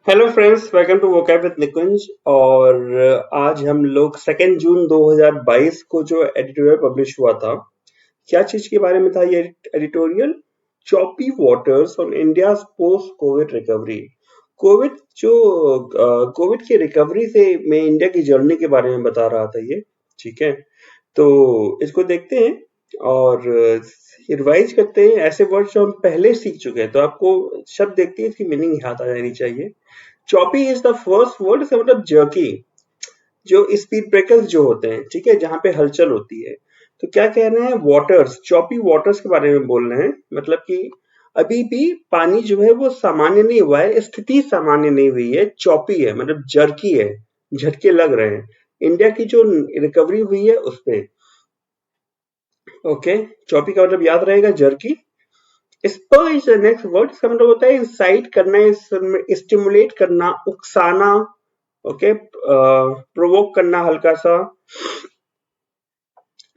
Hello friends, welcome to vocab with Nikunj. और आज हम लोग 2 जून 2022 को जो एडिटोरियल पब्लिश हुआ था, क्या चीज के बारे में था ये editorial? Choppy waters on India's post Covid recovery. Covid जो कोविड की रिकवरी से मैं इंडिया की जर्नी के बारे में बता रहा था ये। ठीक है, तो इसको देखते हैं और रिवाइज करते हैं ऐसे वर्ड जो हम पहले सीख चुके हैं। तो आपको शब्द देखते ही इसकी मीनिंग याद आ जानी चाहिए। Choppy is the first word, इसका मतलब जर्की, जो स्पीड ब्रेकर्स जो होते हैं, ठीक है, जहां पे हलचल होती है। तो क्या कह रहे हैं? वाटर्स, चॉपी वाटर्स के बारे में बोल रहे हैं। मतलब कि अभी भी पानी जो है वो सामान्य नहीं हुआ है, स्थिति सामान्य नहीं हुई है, चॉपी है, मतलब जर्की है, झटके लग रहे हैं। इंडिया की जो रिकवरी हुई है उस पे। ओके, चॉपी का मतलब याद रहेगा, jerky. Spur is the next word, इसका मतलब होता है इंसाइट करना, स्टिमुलेट करना, उकसाना। ओके, प्रोवोक करना हल्का सा।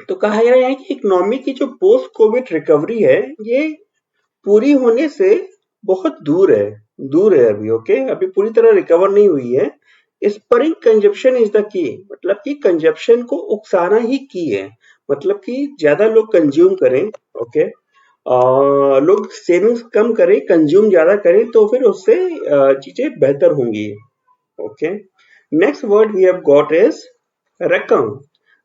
तो कहा गया है कि इकोनॉमी की जो पोस्ट कोविड रिकवरी है ये पूरी होने से बहुत दूर है अभी। ओके, अभी पूरी तरह रिकवर नहीं हुई है। Spurring consumption is the key, मतलब कि कंजप्शन को उकसाना ही की है। मतलब कि ज्यादा लोग कंज्यूम करें। ओके, लोग सेविंग्स कम करें, कंज्यूम ज्यादा करें, तो फिर उससे चीजें बेहतर होंगी। Okay, next word we have got is रेकम।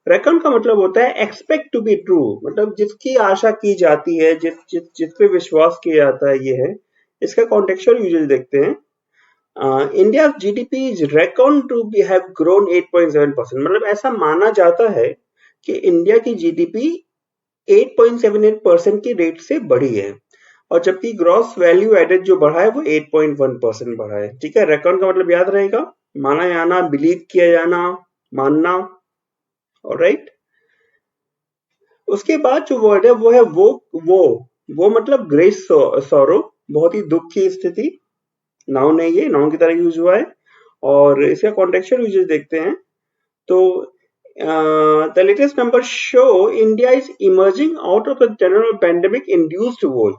रेकम का मतलब होता है एक्सपेक्ट टू बी ट्रू, मतलब जिसकी आशा की जाती है, जिस पे विश्वास किया जाता है, ये है। इसका कॉन्टेक्चुअल यूजेज देखते हैं। India GDP is reckoned to be have grown 8.7%, मतलब ऐसा माना जाता है कि इंडिया की जीडीपी 8.78% की रेट से बढ़ी है, और जबकि ग्रॉस वैल्यू एडेड जो बढ़ा है वो 8.1% बढ़ा है। ठीक है, रेकॉन का मतलब याद रहेगा, माना जाना, बिलीव किया जाना, मानना। ऑलराइट, उसके बाद जो वर्ड है वो है वो मतलब ग्रेट सॉरो, बहुत ही दुख की स्थिति। नाउन है, ये नाउन की तरह यूज हुआ है। और इसका कॉन्टेक्चुअल यूजेस देखते हैं। तो the latest number show India is emerging out of the general pandemic induced war.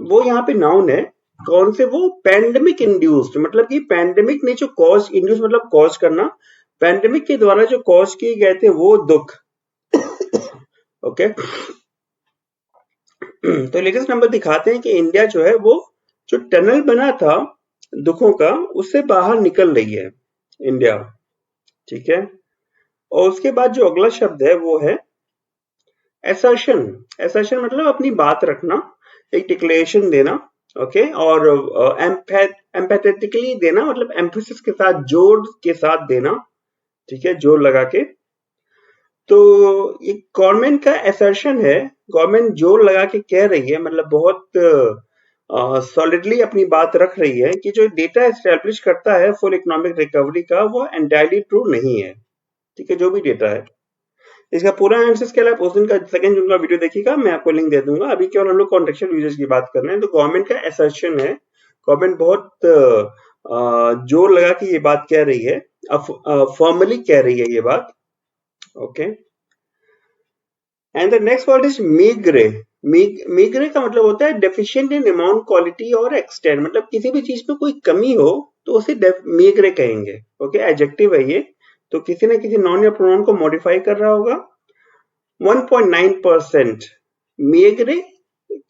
वो यहाँ पे नाउन है। कौन से? वो पैंडेमिक इंड्यूस्ड, मतलब कि पैंडेमिक ने जो कॉज, इंड्यूस मतलब कॉज करना, पैंडेमिक के द्वारा जो कॉज किए गए थे वो दुख। ओके, तो लेटेस्ट नंबर दिखाते हैं कि इंडिया जो है वो जो टनल बना था दुखों का, उससे बाहर निकल रही है इंडिया। ठीक है, और उसके बाद जो अगला शब्द है वो है एसर्शन। एसर्शन मतलब अपनी बात रखना, एक डिक्लेरेशन देना। ओके, और एम्पैथेटिकली देना, मतलब एम्फेसिस के साथ, जोर के साथ देना। ठीक है, जोर लगा के। तो ये गवर्नमेंट का एसर्शन है, गवर्नमेंट जोर लगा के कह रही है, मतलब बहुत सॉलिडली अपनी बात रख रही है कि जो डेटा एस्टेब्लिश करता है फुल इकोनॉमिक रिकवरी का, वो एंटायरली ट्रू नहीं है। ठीक है, जो भी डेटा है, इसका पूरा आंसर के लिए आप उस दिन का 2 जून का वीडियो देखिएगा, मैं आपको लिंक दे दूंगा। अभी केवल हम लोग कॉन्टेक्चुअल यूजेस की बात कर रहे हैं। तो गवर्नमेंट का एसर्शन है, गवर्नमेंट बहुत जोर लगा के ये बात कह रही है, फॉर्मली कह रही है ये बात। Okay, and the next word is meagre. Meagre का मतलब होता है डेफिशिएंट इन अमाउंट, क्वालिटी और एक्सटेंट, मतलब किसी भी चीज में कोई कमी हो तो उसे मीग्रे कहेंगे। ओके, एडजेक्टिव है ये, तो किसी न किसी नाउन या प्रोनाउन को मॉडिफाई कर रहा होगा। 1.9% मीग्रे,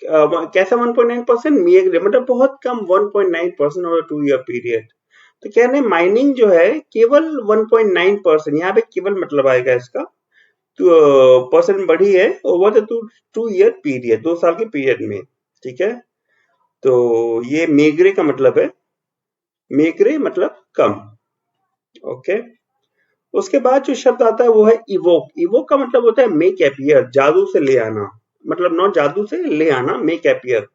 कैसा 1.9%? मीग्रे मतलब बहुत कम, 1.9% ओवर 2 ईयर पीरियड। तो कह रहे हैं माइनिंग जो है केवल 1.9%, यहाँ पे केवल मतलब आएगा इसका, तो परसेंट बढ़ी है ओवर द 2 ईयर पीरियड, 2 साल के पीरियड में। ठीक है, तो ये मेग्रे का मतलब है, मेग्रे मतलब कम। ओके, उसके बाद जो शब्द आता है वो है इवोक। इवोक का मतलब होता है मेक एपियर, जादू से ले आना, मतलब नॉट जादू से ले आना, मेक एपियर।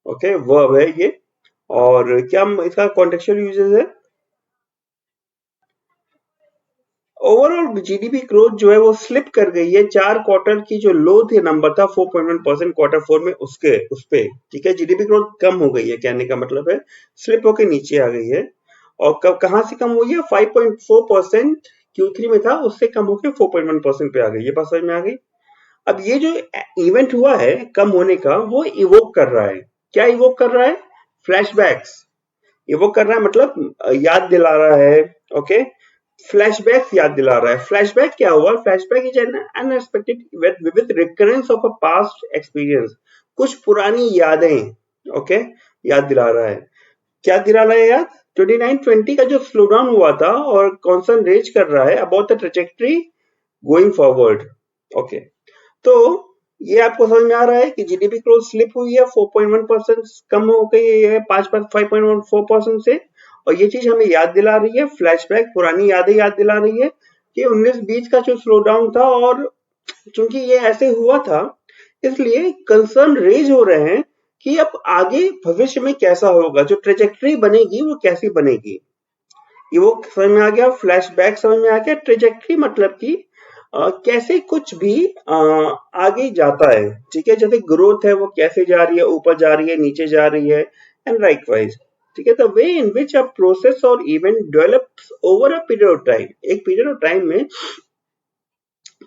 ओके, वर्ब है ये। और क्या इसका कॉन्टेक्चुअल यूजेस है? ओवरऑल जीडीपी ग्रोथ जो है वो स्लिप कर गई है, 4 क्वार्टर की जो लो थे नंबर था 4.1% Q4 में, उस पे। ठीक है, जीडीपी ग्रोथ कम हो गई है, कहने का मतलब है स्लिप होके नीचे आ गई है। और कहां से कम हुई है? 5.4% Q3 में था, उससे कम होकर 4.1% पे आ गई। ये बात समझ में आ गई। अब ये जो इवेंट हुआ है कम होने का, वो इवोक कर रहा है, क्या इवोक कर रहा है? फ्लैशबैक्स। इवोक कर रहा है मतलब याद दिला रहा है, ओके। फ्लैशबैक याद दिला रहा है। फ्लैशबैक क्या हुआ? Flashback is an unexpected with recurrence of a past experience. कुछ पुरानी यादें, ओके, याद दिला रहा है। क्या दिला रहा है याद? 29-20 का जो स्लो डाउन हुआ था और कॉन्सर्न रेज कर रहा है about the trajectory going forward, okay. तो ये आपको समझ में आ रहा है कि जीडीपी ग्रोथ स्लिप हुई है, 4.1% कम हो गई है 5.4% से। और ये चीज हमें याद दिला रही है, फ्लैशबैक, पुरानी यादें याद दिला रही है कि 19-20 का जो स्लो डाउन था, और चूंकि ये ऐसे हुआ था इसलिए कंसर्न रेज हो रहे हैं कि अब आगे भविष्य में कैसा होगा, जो ट्रेजेक्टरी बनेगी वो कैसी बनेगी। ये वो समझ में आ गया, फ्लैशबैक समझ में आ गया। ट्रेजेक्टरी मतलब कि कैसे कुछ भी आगे जाता है, ठीक है। जैसे ग्रोथ है वो कैसे जा रही है, ऊपर जा रही है, नीचे जा रही है, एंड लाइकवाइज, ठीक है। The way in which a process और event develops over a period of time, एक पीरियड ऑफ टाइम में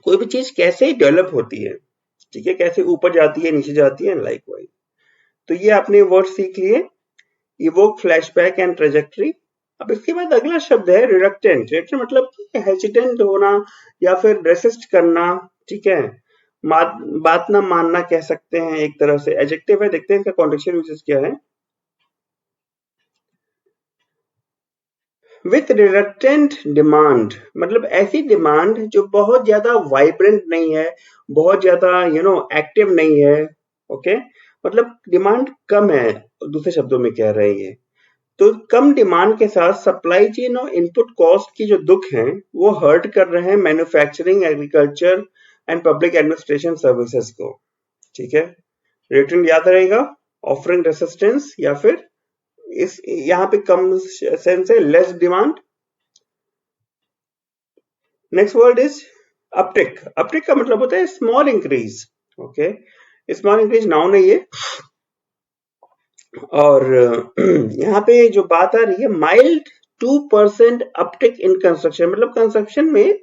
कोई भी चीज कैसे डेवलप होती है, ठीक है, कैसे ऊपर जाती है, नीचे जाती है, एंड लाइकवाइज। तो ये आपने वर्ड सीख लिए, इवोक, फ्लैशबैक एंड ट्रेजेक्टरी। अब इसके बाद अगला शब्द है रिलक्टेंट। रिलक्टेंट मतलब कि हेजिटेंट होना या फिर रेसिस्ट करना, ठीक है। बात ना मानना कह सकते हैं एक तरह से, एडजेक्टिव है। देखते हैं इसका कॉन्टेक्चुअल यूजेस क्या है। विथ रिलक्टेंट डिमांड मतलब ऐसी डिमांड जो बहुत ज्यादा वाइब्रेंट नहीं है, बहुत ज्यादा एक्टिव नहीं है, ओके। मतलब डिमांड कम है, दूसरे शब्दों में कह रहे हैं ये। तो कम डिमांड के साथ सप्लाई चेन और इनपुट कॉस्ट की जो दुख हैं वो हर्ट कर रहे हैं manufacturing, agriculture and public administration services को, ठीक है। रिटर्न याद रहेगा, ऑफरिंग रेसिस्टेंस, या फिर इस यहाँ पे कम सेंस है, less demand. Next word is uptick. Uptick का मतलब होता है small increase, okay. Small increase noun है ये। और यहाँ पे जो बात आ रही है, माइल्ड 2% अपटिक इन कंस्ट्रक्शन, मतलब कंस्ट्रक्शन में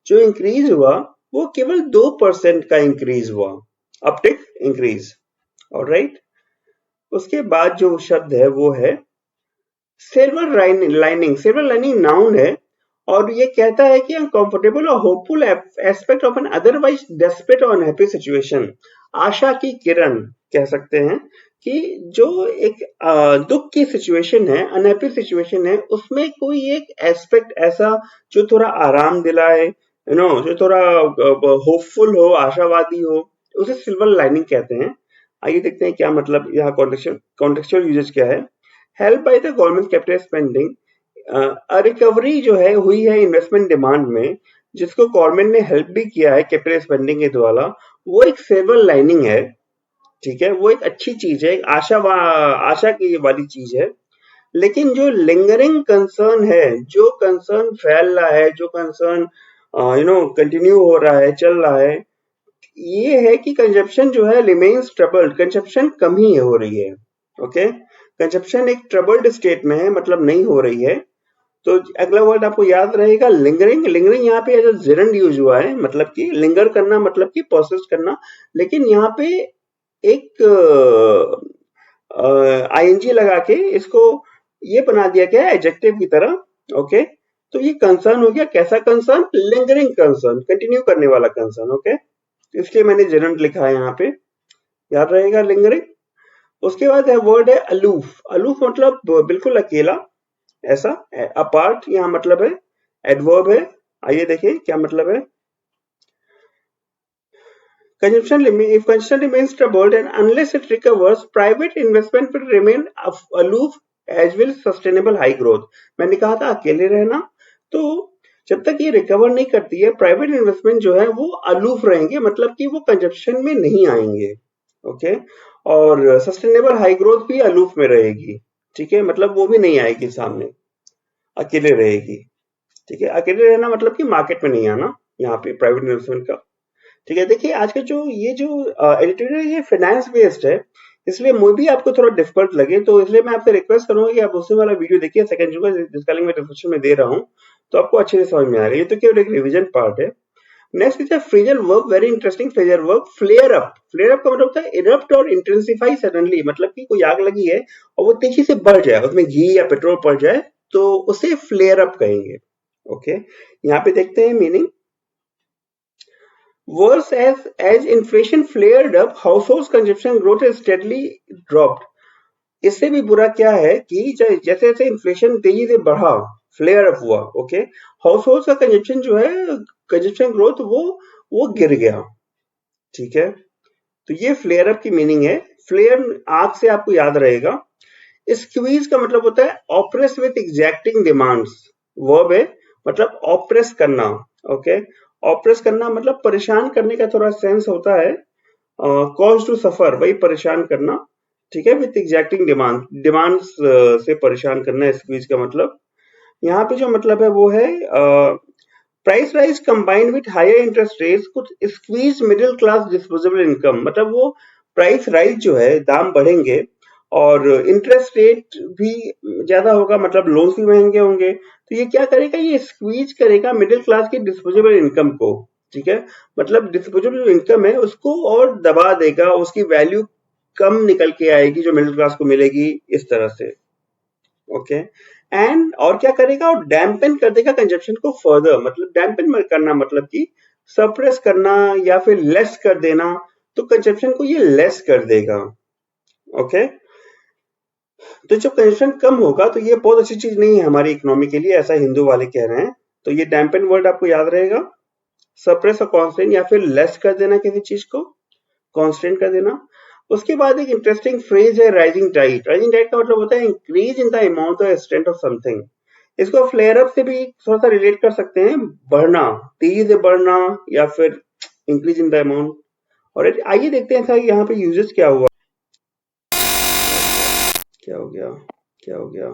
जो इंक्रीज हुआ वो केवल 2% का इंक्रीज हुआ, अपटिक इंक्रीज, ऑलराइट। उसके बाद जो शब्द है वो है silver lining. Silver lining noun है और ये कहता है कि अनकंफर्टेबल और hopeful aspect of an otherwise desperate और अनहैप्पी सिचुएशन। आशा की किरण कह सकते हैं कि जो एक दुख की सिचुएशन है, अनहैप्पी सिचुएशन है, उसमें कोई एक एस्पेक्ट ऐसा जो थोड़ा आराम दिलाए, जो थोड़ा होपफुल हो, आशावादी हो, उसे सिल्वर लाइनिंग कहते हैं। आइए देखते हैं क्या मतलब, यहाँ कॉन्टेक्चुअल यूजेज क्या है। Help by the government capital spending, recovery जो है हुई है इन्वेस्टमेंट डिमांड में, जिसको गवर्नमेंट ने हेल्प भी किया है कैपिटल स्पेंडिंग के द्वारा, वो एक सिल्वर लाइनिंग है, ठीक है। वो एक अच्छी चीज है, एक आशा की वाली चीज है। लेकिन जो लिंगरिंग कंसर्न है, जो कंसर्न फैल रहा है, जो कंसर्न कंटिन्यू हो रहा है, चल रहा है, ये है कि कंजप्शन जो है रिमेन्स ट्रबल्ड। कंजप्शन कम ही हो रही है, ओके। कंजप्शन एक ट्रबल्ड स्टेट में है, मतलब नहीं हो रही है। तो अगला वर्ड आपको याद रहेगा लिंगरिंग। लिंगरिंग यहाँ पे एज जेरंड यूज हुआ है, मतलब कि लिंगर करना, मतलब कि प्रोसेस करना। लेकिन यहाँ पे एक आईएनजी लगा के इसको ये बना दिया गया एडजेक्टिव की तरह, ओके। तो ये कंसर्न हो गया, कैसा कंसर्न? लिंगरिंग कंसर्न, कंटिन्यू करने वाला कंसर्न, ओके। इसलिए मैंने जेरंड लिखा है यहाँ पे, याद रहेगा लिंगरिंग। उसके बाद है वर्ड है अलूफ। अलूफ मतलब बिल्कुल अकेला, ऐसा। अपार्ट यहाँ मतलब है एडवर्ब है। आइए देखिए क्या मतलब है। If consumption remains troubled and unless it recovers, private investment will remain aloof as will sustainable high growth. मैंने कहा था अकेले रहना, तो जब तक ये रिकवर नहीं करती है, प्राइवेट इन्वेस्टमेंट जो है वो अलूफ रहेंगे, मतलब कि वो कंजप्शन में नहीं आएंगे, ओके। और सस्टेनेबल हाई ग्रोथ भी अलूफ में रहेगी, ठीक है, मतलब वो भी नहीं आएगी सामने, अकेले रहेगी, ठीक है। अकेले रहना मतलब कि मार्केट में नहीं आना, यहाँ पे प्राइवेट इन्वेस्टमेंट का, ठीक है। देखिए आज का जो ये जो एडिटोरियल है ये फाइनेंस बेस्ड है, इसलिए मुझे भी आपको थोड़ा डिफिकल्ट लगे, तो इसलिए मैं आपसे रिक्वेस्ट करूंगा कि आप उससे वाला वीडियो देखिए, सेकंड जो जिसका लिंक मैं डिस्क्रिप्शन में दे रहा हूँ, तो आपको अच्छे से समझ में आ रहा है। ये तो केवल एक रिवीजन पार्ट है। Next is a phrasal verb, very interesting phrasal verb, flare up. Flare up का मतलब होता है इरप्ट और इंटेंसिफाई सडनली, मतलब कि कोई आग लगी है और वो तेजी से बढ़ जाए, उसमें घी या पेट्रोल पड़ जाए तो उसे फ्लेयर अप कहेंगे। ओके, यहाँ पे देखते हैं meaning. Worse, as inflation flared up, households consumption growth has steadily dropped. इससे भी बुरा क्या है कि जैसे जैसे इन्फ्लेशन तेजी से बढ़ा, फ्लेयर अप हुआ, ओके, हाउस होल्ड का कंजप्शन जो है, कंजप्शन ग्रोथ वो गिर गया। ठीक है, तो ये फ्लेयर अप की मीनिंग है। फ्लेयर आग से आपको याद रहेगा। स्क्वीज का मतलब होता है ऑप्रेस विथ एग्जैक्टिंग डिमांड्स, वर्ब है, मतलब ऑप्रेस करना। ओके, ऑप्रेस करना मतलब परेशान करने का थोड़ा सेंस होता है। कॉज टू सफर, वही परेशान करना। ठीक है, विथ एग्जैक्टिंग डिमांड्स से परेशान करना है स्क्वीज का मतलब। यहाँ पे जो मतलब है वो है price rise combined with higher interest rates कुछ squeeze middle class disposable income, मतलब वो प्राइस राइज जो है, दाम बढ़ेंगे और इंटरेस्ट रेट भी ज्यादा होगा, मतलब लोन भी महंगे होंगे, तो ये क्या करेगा, ये स्क्वीज करेगा मिडिल क्लास की डिस्पोजेबल इनकम को। ठीक है, मतलब डिस्पोजेबल जो इनकम है उसको और दबा देगा, उसकी वैल्यू कम निकल के आएगी जो मिडिल क्लास को मिलेगी, इस तरह से। ओके, एंड और क्या करेगा, और डैम्पन कर देगा कंजप्शन को फर्दर, मतलब डैम्पन करना मतलब कि सप्रेस करना या फिर लेस कर देना, तो कंजप्शन को ये लेस कर देगा। ओके, तो जब कंजप्शन कम होगा तो ये बहुत अच्छी चीज नहीं है हमारी इकोनॉमी के लिए, ऐसा हिंदू वाले कह रहे हैं। तो ये डैम्पन वर्ड आपको याद रहेगा, सप्रेस और कॉन्स्टेंट या फिर लेस कर देना किसी चीज को, कांस्टेंट कर देना। उसके बाद एक इंटरेस्टिंग फ्रेज है राइजिंग टाइड। राइजिंग टाइड का मतलब होता है इंक्रीज इन द अमाउंट और स्ट्रेंथ ऑफ समथिंग। इसको फ्लेयर अप से भी थोड़ा सा रिलेट कर सकते हैं, बढ़ना, तेजी से बढ़ना या फिर इंक्रीज इन द अमाउंट। और आइए देखते हैं सर यहाँ पे यूजेस क्या हुआ। क्या हो गया, क्या हो गया,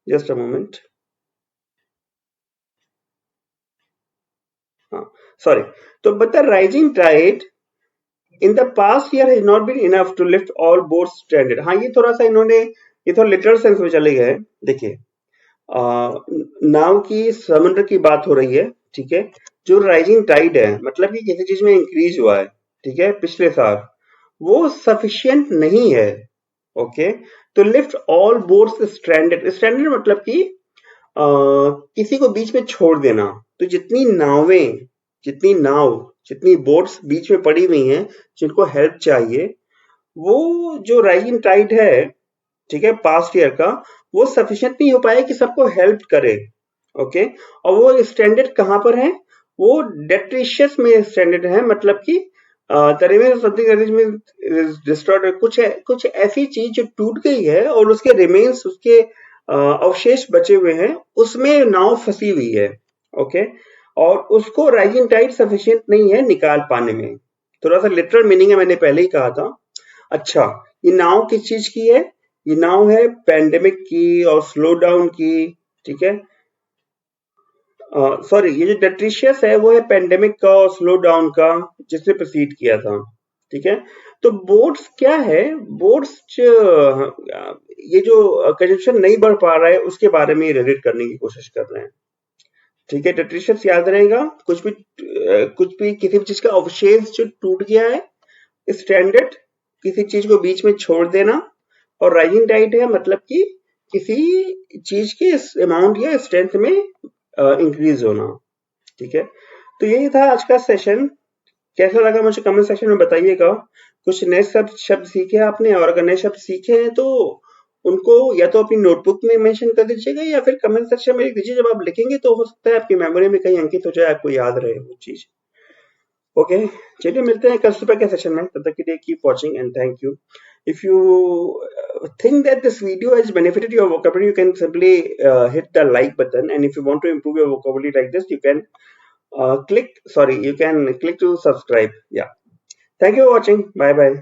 जस्ट अ मोमेंट। हाँ, सॉरी। तो बता, rising tide in the past year has not been enough to lift all boats stranded. हाँ, ये थोड़ा सा इन्होंने, ये थोड़ा लिटरल सेंस में चले गए। देखिए, नाव की, समुद्र की बात हो रही है। ठीक है, जो राइजिंग टाइड है मतलब कि किसी चीज में इंक्रीज हुआ है, ठीक है, पिछले साल, वो सफिशिएंट नहीं है। ओके, तो lift all boats stranded, stranded मतलब कि किसी को बीच में छोड़ देना। तो जितनी नावें, जितनी नाव, जितनी बोट्स बीच में पड़ी हुई हैं, जिनको हेल्प चाहिए, वो जो राइजिंग टाइड है, ठीक है, पास्ट ईयर का, वो सफिशिएंट नहीं हो पाया कि सबको हेल्प करे। ओके, और वो स्टैंडर्ड कहाँ पर है, वो डेट्रिशियस में स्टैंडर्ड है, मतलब कि समथिंग में डिस्ट्रॉयड, कुछ ऐसी चीज जो टूट गई है और उसके रिमेन्स, उसके अवशेष बचे हुए हैं, उसमें नाव फंसी हुई है। ओके, और उसको राइजिंग टाइड सफिशिएंट नहीं है निकाल पाने में। थोड़ा सा लिटरल मीनिंग है, मैंने पहले ही कहा था। अच्छा, ये नाव किस चीज की है, ये नाव है पैंडेमिक की और स्लो डाउन की। ठीक है, सॉरी, ये जो डेट्रिशियस है वो है पैंडेमिक का और स्लो डाउन का, जिसने प्रोसीड किया था। ठीक है, तो बोट्स क्या है, बोट्स ये जो कंजप्शन नहीं बढ़ पा रहा है उसके बारे में रिलेट करने की कोशिश कर रहे हैं। ठीक है, डेट्रिशियस याद रहेगा, कुछ भी किसी भी चीज का अवशेष जो टूट गया है, स्टैंडर्ड, किसी चीज को बीच में छोड़ देना। और राइजिंग टाइड है मतलब कि किसी चीज के अमाउंट या स्ट्रेंथ में इंक्रीज होना। ठीक है, तो यही था आज का सेशन। कैसा लगा मुझे कमेंट सेक्शन में बताइएगा। कुछ नए शब्द शब्द सीखे आपने, और अगर नए शब्द सीखे हैं तो उनको या तो अपनी नोटबुक में मेंशन कर दीजिएगा या फिर कमेंट सेक्शन में लिख दीजिए। जब आप लिखेंगे तो हो सकता है आपकी मेमोरी में कहीं अंकित हो जाए, आपको याद रहे वो चीज। ओके, चलिए मिलते हैं कल सुबह के सेशन में, तब तक के लिए keep watching and thank you. If you think that this video has benefited your vocabulary, you can simply hit the like button, and if you want to improve your vocabulary like this, you can you can click to subscribe. Yeah, thank you for watching. Bye bye.